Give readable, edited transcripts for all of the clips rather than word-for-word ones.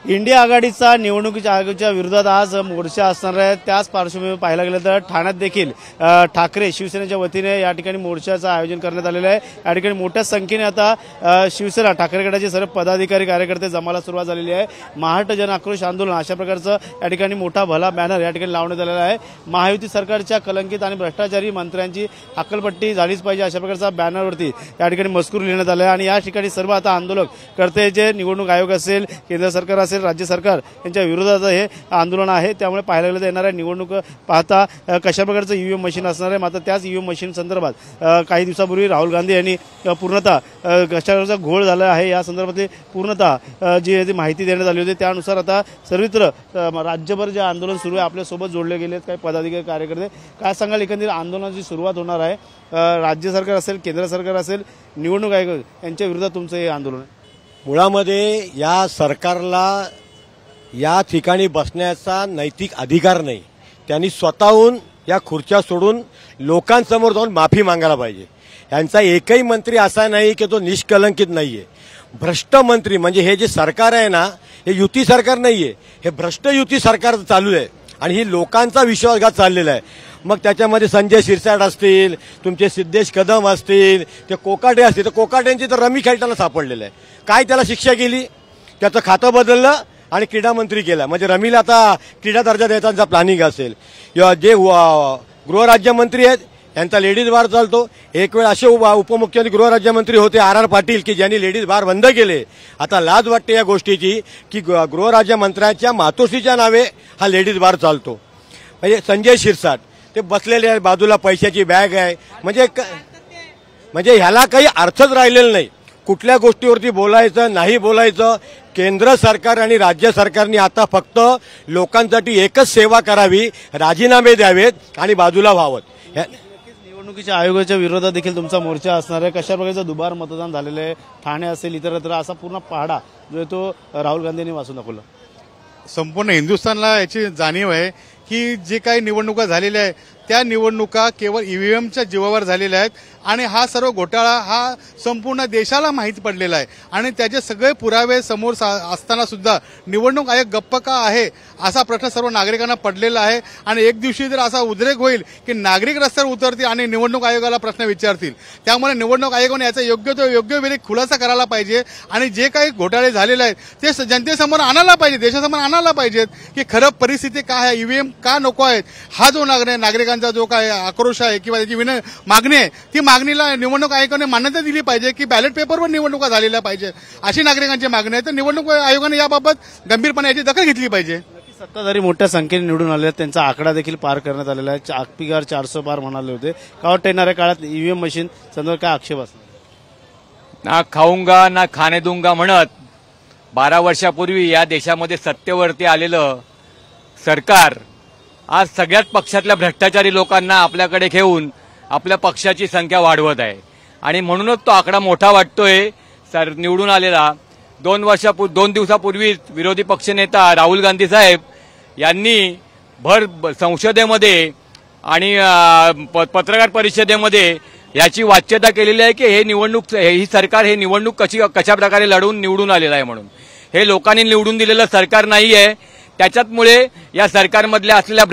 India आघाडीचा निवडणुकीच्या आयोगाच्या विरोधात आज मोर्चा असणार आहे। त्याच पार्श्वभूमीवर पाहायला गेलं तर ठाण्यात देखील ठाकरे शिवसेनेच्या वतीने या ठिकाणी मोर्चाचं आयोजन करण्यात आलेलं आहे। या ठिकाणी मोठ्या संख्येने आता शिवसेना ठाकरे गटाचे सर्व पदाधिकारी कार्यकर्ते जमायला सुरुवात झालेली आहे। महाराष्ट्र जन आक्रोश आंदोलन अशा प्रकारचं या ठिकाणी मोठा भला बॅनर या ठिकाणी लावण्यात आलेला आहे। महायुती सरकारच्या कलंकित आणि भ्रष्टाचारी मंत्र्यांची हक्कलपट्टी झालीच पाहिजे अशा प्रकारचा बॅनरवरती या ठिकाणी मजकूर लिहिण्यात आला आहे। आणि या ठिकाणी सर्व आता आंदोलक करते जे निवडणूक आयोग असेल, केंद्र सरकार असेल, राज्य सरकार यांच्या विरोधात हे आंदोलन आहे। त्यामुळे पाहायला गेलं तर येणाऱ्या निवडणूक पाहता कशा प्रकारचं ईव्हीएम मशीन असणार आहे। मात्र त्याच ईव्हीएम मशीन संदर्भात काही दिवसापूर्वी राहुल गांधी यांनी पूर्णतः कशा प्रकारचा घोळ झाला आहे या संदर्भातली पूर्णतः जी माहिती देण्यात आली होती। त्यानुसार आता सर्वत्र राज्यभर जे आंदोलन सुरू आहे आपल्यासोबत जोडले गेले काही पदाधिकारी कार्यकर्ते। काय सांगाल एकंदरीत आंदोलनाची सुरुवात होणार आहे, राज्य सरकार असेल, केंद्र सरकार असेल, निवडणूक आयोग यांच्या विरोधात तुमचं हे आंदोलन आहे? मुळामध्ये या सरकारला या ठिकाणी बसण्याचा नैतिक अधिकार नाही। त्यांनी स्वतःहून या खुर्च्या सोडून लोकांसमोर जाऊन माफी मागायला पाहिजे। यांचा एकही मंत्री असा नाही की तो निष्कलंकित नाहीये। भ्रष्ट मंत्री म्हणजे हे जे सरकार आहे ना, हे युती सरकार नाहीये, हे भ्रष्ट युती सरकार चालू आहे आणि ही लोकांचा विश्वासघात चाललेला आहे। मग त्याच्यामध्ये संजय शिरसाट असतील, तुमचे सिद्धेश कदम असतील, ते कोकाटे असतील, तर कोकाट्यांची तर रमी खेळताना सापडलेलं आहे। काय त्याला शिक्षा केली? त्याचं खातं बदललं आणि क्रीडा मंत्री केला, म्हणजे रमीला आता क्रीडा दर्जा द्यायचा प्लॅनिंग असेल। जे गृहराज्यमंत्री आहेत यांचा लेडीज बार चालतो। एक वेळ असे उपमुख्यमंत्री गृहराज्यमंत्री होते आर पाटील की ज्यांनी लेडीज बार बंद केले। आता लाज वाटते या गोष्टीची की गृहराज्यमंत्र्यांच्या मातोश्रीच्या नावे हा लेडीज बार चालतो। म्हणजे संजय शिरसाट ते बसलेले आहे, बाजूला पैशाची बॅग आहे, म्हणजे ह्याला काही अर्थच राहिलेला नाही। कुठल्या गोष्टीवरती बोलायचं नाही बोलायचं। केंद्र सरकार आणि राज्य सरकारने आता फक्त लोकांसाठी एकच सेवा करावी, राजीनामे द्यावेत आणि बाजूला व्हावं। निवडणुकीच्या आयोगाच्या विरोधात देखील तुमचा मोर्चा असणार आहे। कशा प्रकारचं दुबार मतदान झालेलं आहे ठाणे असेल, इतरत्र असा पूर्ण पहाडा जो तो राहुल गांधींनी वाचून दाखवला। संपूर्ण हिंदुस्थानला याची जाणीव आहे की जे काही निवडणुका झालेल्या आहेत त्या निवडणुका केवळ ईव्हीएमच्या जीवावर झालेल्या आहेत आणि हा सर्व घोटाळा हा संपूर्ण देशाला माहिती पडलेला आहे आणि त्याचे सगळे पुरावे समोर असताना सुद्धा निवडणूक आयोग गप्प का आहे असा प्रश्न सर्व नागरिकांना पडलेला आहे। आणि एक दिवशी जर असा उद्रेक होईल की नागरिक रस्त्यावर उतरतील आणि निवडणूक आयोगाला प्रश्न विचारतील, त्यामुळे निवडणूक आयोगाने याचा योग्य वेळी खुलासा करायला पाहिजे आणि जे काही घोटाळे झालेले आहेत ते जनतेसमोर आणायला पाहिजे, देशासमोर आणायला पाहिजेत की खरं परिस्थिती काय आहे, ईव्हीएम का नको आहेत। हा जो नागरिकांचा जो काय आक्रोश आहे किंवा त्याची मागणी आहे ती मागणीला निवडणूक आयोगाने मान्यता दिली पाहिजे की बॅलेट पेपरवर निवडणुका झालेल्या पाहिजे अशी नागरिकांची मागणी आहे। तर निवडणूक आयोगाने याबाबत गंभीरपणे याची दखल घेतली पाहिजे। सत्ताधारी मोठ्या संख्येने निवडून आले, त्यांचा आकडा देखील पार करण्यात आलेला आहे। आकपिगार 400 पार म्हणाले होते। का वाटतं येणाऱ्या काळात ईव्हीएम मशीन संदर्भात काय आक्षेप असणार? ना खाऊंगा ना खाणे दूंगा म्हणत 12 वर्षापूर्वी या देशामध्ये सत्तेवरती आलेलं सरकार आज सगळ्याच पक्षातल्या भ्रष्टाचारी लोकांना आपल्याकडे घेऊन आपल्या पक्षाची संख्या वाढवत आहे आणि म्हणूनच तो आकडा मोठा वाटतोय। निवडून आलेला 2 दिवसापूर्वी विरोधी पक्षनेता राहुल गांधी साहेब यांनी भर संसदेमध्ये आणि पत्रकार परिषदेमध्ये याची वाच्यता केलेली आहे की ही सरकार हे निवडणूक कशा प्रकारे लढवून निवडून आलेलं आहे। म्हणून हे लोकांनी निवडून दिलेलं सरकार नाही आहे। त्याच्यामुळे या सरकारमधल्या असलेल्या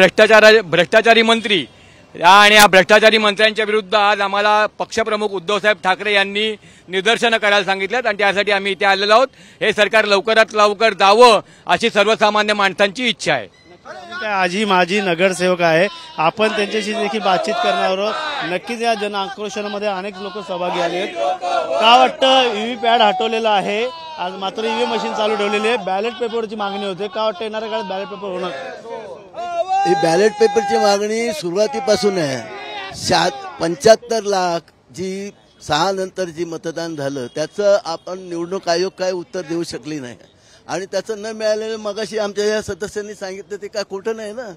भ्रष्टाचारी मंत्री आणि या भ्रष्टाचारी मंत्र्यांच्या विरुद्ध आज आम्हाला पक्षप्रमुख उद्धवसाहेब ठाकरे यांनी निदर्शनं करायला सांगितल्यात आणि त्यासाठी आम्ही इथे आलेलो आहोत। हे सरकार लवकरात लवकर जावं अशी सर्वसामान्य माणसांची इच्छा आहे। आजी माजी नगरसेवक आहे, आपण त्यांच्याशी देखील बातचीत करणार आहोत। नक्कीच या जन आक्रोशनामध्ये अनेक लोक सहभागी आले आहेत। का वाटतं व्हीव्हीपॅट हटवलेला आहे आज मात्र ईव्हीएम मशीन चालू ठेवलेली आहे, बॅलेट पेपरची मागणी होते, का वाटतं येणाऱ्या काळात बॅलेट पेपर होणार? ही बॅलेट पेपरची मागणी सुरुवातीपासून आहे। 75 लाख जी 6 नंतर जी मतदान झालं त्याचं आपण निवडणूक आयोग काय उत्तर देऊ शकली नाही आणि त्याचं न मिळालेलं मगाशी आमच्या या सदस्यांनी सांगितलं ते काय खोटं नाही ना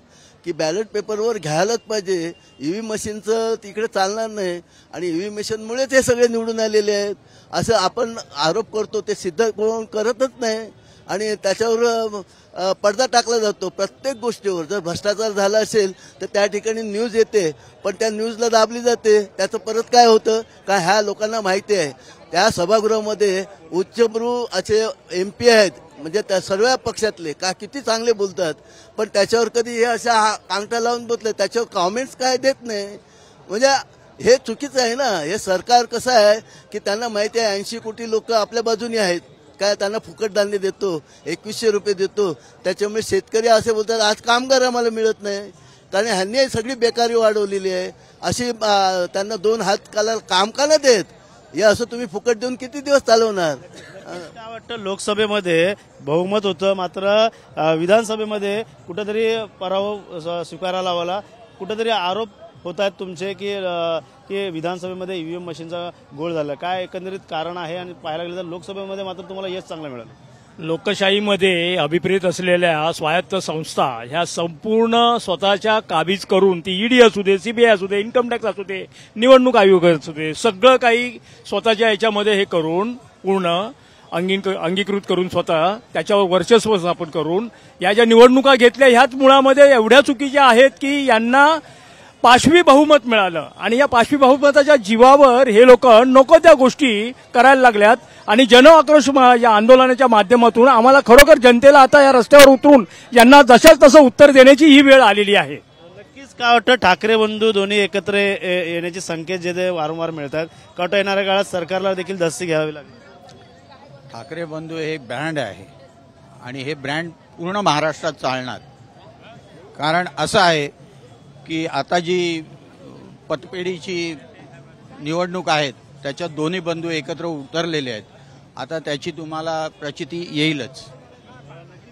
की बॅलेट पेपरवर घ्यायलाच पाहिजे। ईव्हीएम मशीनचं तिकडे चालणार नाही आणि ईव्हीएम मशीनमुळे ते सगळे निवडून आलेले आहेत असं आपण आरोप करतो, ते सिद्ध कोण करतच नाही। आणि त्याच्यावर पडदा टाकला जातो प्रत्येक गोष्टीवर. जर भ्रष्टाचार झाला असेल तर त्या ठिकाणी न्यूज येते, पण त्या न्यूजला दाबली जाते. त्याचं परत काय होतं का ह्या लोकांना माहिती आहे त्या सभागृहामध्ये उच्चभ्रू असे MP आहेत, म्हणजे त्या सर्व पक्षातले का किती चांगले बोलतात, पण त्याच्यावर कधी हे अशा कांगटा लावून बसले, त्याच्यावर कॉमेंट्स काय देत नाही. म्हणजे हे चुकीचं आहे ना. हे सरकार कसं आहे की त्यांना माहिती आहे 80 कोटी लोक आपल्या बाजूने आहेत, काय त्यांना फुकट धान्य देतो, 2100 रुपये देतो. त्याच्यामुळे शेतकरी असे बोलतात आज कामगार आम्हाला मिळत नाही, कारण ह्यांनी सगळी बेकारी वाढवलेली आहे. अशी त्यांना 2 हात कालाला काम का नाही देत. हे असं तुम्ही फुकट देऊन किती दिवस चालवणार. काय वाटतं, लोकसभेमध्ये बहुमत होतं, मात्र विधानसभेमध्ये कुठेतरी पराभव स्वीकारायला लावला. कुठेतरी आरोप होत आहेत तुमचे की विधानसभेमध्ये ईव्हीएम मशीनचा गोळ झाला. काय एकंदरीत कारण आहे, आणि पाहायला गेलं तर लोकसभेमध्ये मात्र तुम्हाला यश चांगलं मिळालं. लोकशाहीमध्ये अभिप्रेत असलेल्या स्वायत्त संस्था ह्या संपूर्ण स्वतःच्या काबीज करून, ती ईडी असू दे, CBI असू दे, इन्कम टॅक्स असू दे, निवडणूक आयोग असू दे, सगळं काही स्वतःच्या याच्यामध्ये हे करून पूर्ण अंगीकृत करून स्वतः त्याच्यावर वर्चस्व स्थापन करून या ज्या निवडणुका घेतल्या ह्याच मुळामध्ये एवढ्या चुकीच्या आहेत की यांना पाशवी बहुमत मिळालं, आणि या पाशवी बहुमताच्या जीवावर हे लोक नको त्या गोष्टी करायला लागल्यात. आणि जन आक्रोश या आंदोलनाच्या माध्यमातून आम्हाला खरोखर जनतेला आता या रस्त्यावर उतरून यांना जशाच तसं उत्तर देण्याची ही वेळ आलेली आहे. नक्कीच काय वाटतं, ठाकरे बंधू दोन्ही एकत्र येण्याचे संकेत जे ते वारंवार मिळतात, का वाटतं येणाऱ्या काळात सरकारला देखील दस्ती घ्यावी लागेल. ठाकरे बंधू हे ब्रँड आहे आणि हे ब्रँड पूर्ण महाराष्ट्रात चालणार. कारण असं आहे की आता जी पतपेढीची निवडणूक आहेत त्याच्यात दोन्ही बंधू एकत्र उतरलेले आहेत. आता त्याची तुम्हाला प्रचिती येईलच.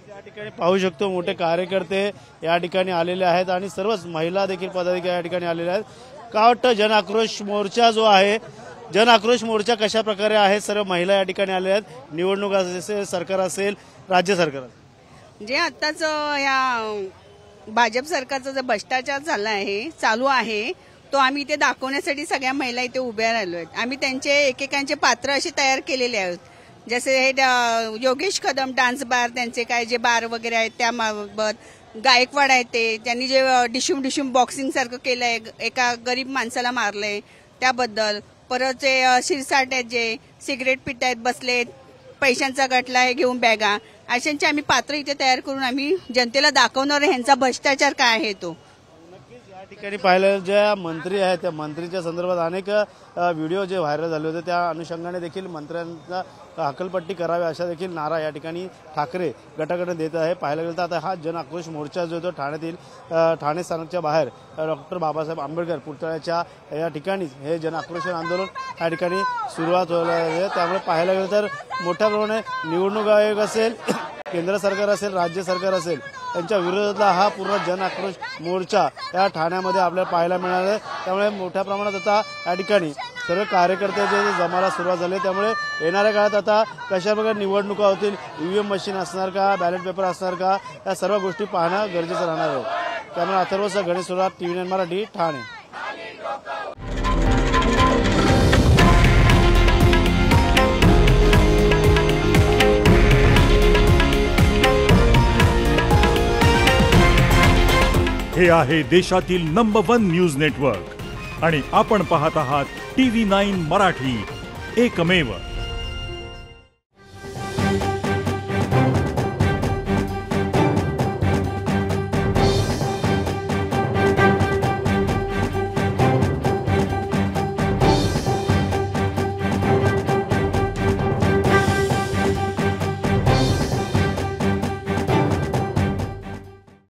या ठिकाणी पाहू शकतो मोठे कार्यकर्ते या ठिकाणी आलेले आहेत, आणि सर्वच महिला देखील पदाधिकारी या ठिकाणी आलेले आहेत. का वाटतं, जन आक्रोश मोर्चा जो आहे, जन आक्रोश मोर्चा कशा प्रकारे आहे, सर्व महिला या ठिकाणी आलेल्या आहेत, निवडणूक असेल, सरकार असेल, राज्य सरकार असेल. जे आत्ताच या भाजप सरकारचा जो भ्रष्टाचार झाला आहे, चालू आहे, तो आम्ही इथे दाखवण्यासाठी सगळ्या महिला इथे उभ्या राहिलो आहेत. आम्ही त्यांचे एकेकांचे पात्र असे तयार केलेले आहेत. जसे हे योगेश कदम डान्स बार, त्यांचे काय जे बार वगैरे आहेत त्याबाबत, गायकवाड आहेत ते, त्यांनी जे डिशूम बॉक्सिंग सारखं केलंय, एका गरीब माणसाला मारलंय त्याबद्दल. परत जे शिरसाट आहेत, जे सिगरेट पित आहेत, बसलेत, पैशांचा गटला हे घेऊन बॅगा, अशांचे आम्ही पात्र इथे तयार करून आम्ही जनतेला दाखवणार ह्यांचा भ्रष्टाचार काय आहे तो. या ठिकाणी पाहिलं, ज्या मंत्री आहेत त्या मंत्रीच्या संदर्भात अनेक व्हिडिओ जे व्हायरल झाले होते, त्या अनुषंगाने देखील मंत्र्यांचा हकलपट्टी करावी अशा देखील नारा या ठिकाणी ठाकरे गटाकडे देत आहे. पाहायला गेलं तर आता हा जन आक्रोश मोर्चा जो तो ठाण्यातील ठाणे स्थानकच्या बाहेर डॉक्टर बाबासाहेब आंबेडकर पुतळ्याच्या या ठिकाणी हे जन आक्रोश आंदोलन या ठिकाणी सुरुवात होईल आहे. त्यामुळे पाहायला गेलं तर मोठ्या प्रमाणे निवडणूक आयोग असेल, केंद्र सरकार असेल, राज्य सरकार असेल, त्यांच्या विरोधातला हा पूर्ण जन आक्रोश मोर्चा या ठाण्यामध्ये आपल्याला पाहायला मिळाला आहे. त्यामुळे मोठ्या प्रमाणात आता या ठिकाणी सर्व कार्यकर्ते जे जमायला सुरुवात झाली. त्यामुळे येणाऱ्या काळात आता कशा प्रकारे निवडणुका होतील, ईव्हीएम मशीन असणार का, बॅलेट पेपर असणार का, या सर्व गोष्टी पाहणं गरजेचं राहणार आहे. त्यामुळे अथर्व गणेश सुरात, TV9 मराठी, ठाणे. हे आहे देशातील नंबर 1 न्यूज नेटवर्क आणि आपण पाहत आहात TV9 मराठी, एकमेव.